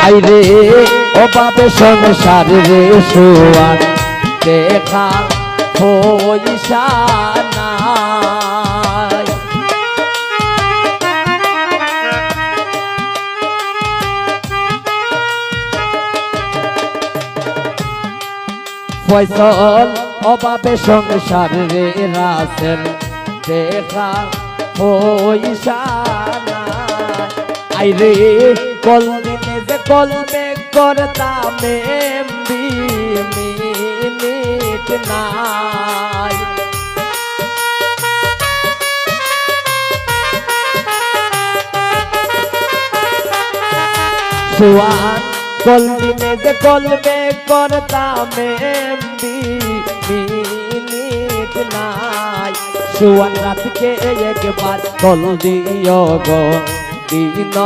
আইরে অভাবে সংসার রে সোয়ান দেখা পয়সা নাই ফয়সল অভাবে সংসার রে রাসেল দেখা পয়সা নাই আইরে কলদিনে যে কলমে করতাম এমবি মিনিট নাই সোয়ান কলদিনে যে কলমে করতাম এমবি মিনিট নাই সোয়ান রাতকে একবার কল দিও গো দিন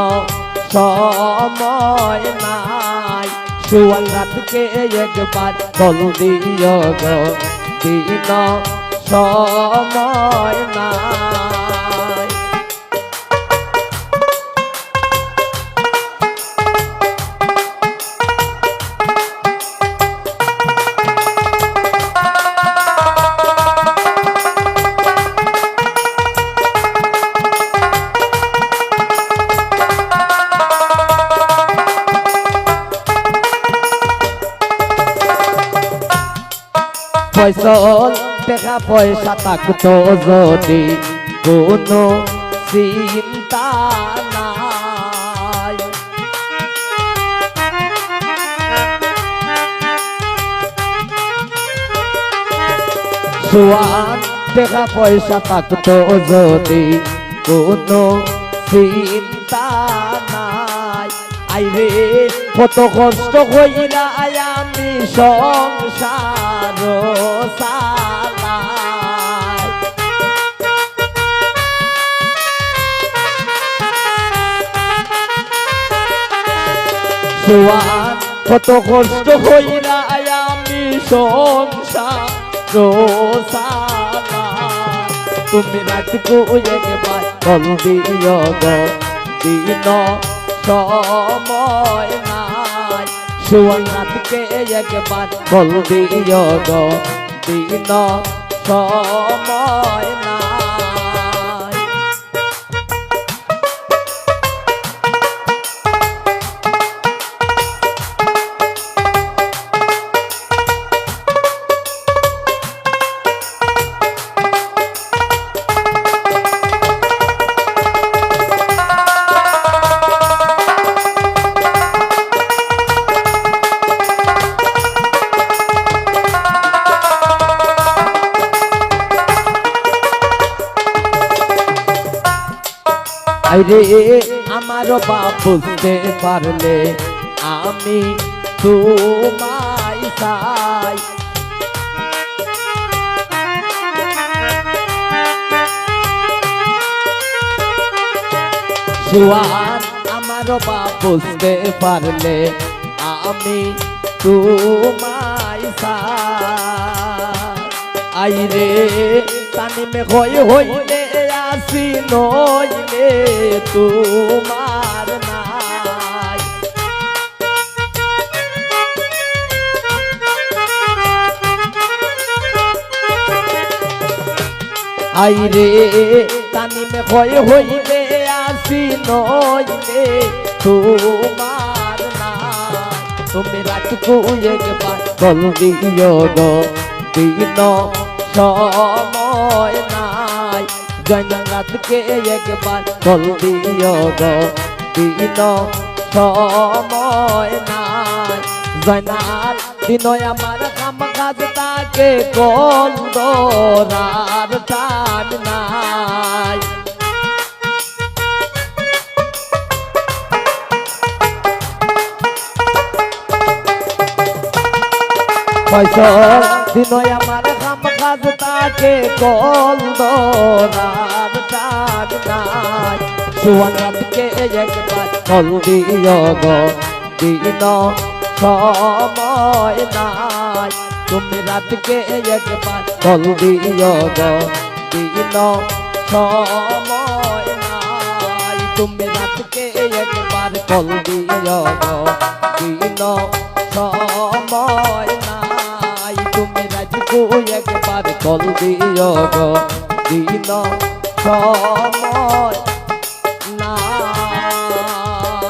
সময় নাই সোয়ান রাতকে একবার কল দিও গো দিন সময় নাই ফয়সল দেখা পয়সা থাকতো যদি কোনো চিন্তা নাই সোয়ান দেখা পয়সা থাকতো যদি কোনো চিন্তা নাই আইরে কত কষ্ট কইরা আমি সংসার চালাই সোয়ান কত কষ্ট কইরা আমি সংসার চালাই তুমি রাতকু একবার কল দিও গো দিন সময় নাই সোয়ান রাতকে একবার কল দিও গো দিন সময় নাই আইরে আমার বাপ বুঝতে পারলে আমি তোমায় চাই সোয়ান আমার বাপ বুঝতে পারলে আমি তোমায় চাই আইরে তানিমে হইলে আসি নইলে তোমার নাই আইরে তানিমে হইলে আসি নইলে তোমার নাই তুমি রাতকু একবার কল দিও গো দিন সময় নাই জয়নাথকে একবার কল দিও গো দিন সময় নাই জয়নাথ দিন আমার কাম কাজ তাকে কল দরার টান নাই ফয়সল দিন আমার কাম কাজ তাকে কল দরার টান নাই সোয়ান রাতকে একবার কল দিও গো দিন সময় নাই তুমি রাতকে একবার কল দিও গো দিন সময় নাই তুমি রাতকে একবার কল দিও গো দিন সময় নাই তুমি রাজকু একবার কল দিও গো দিন সময়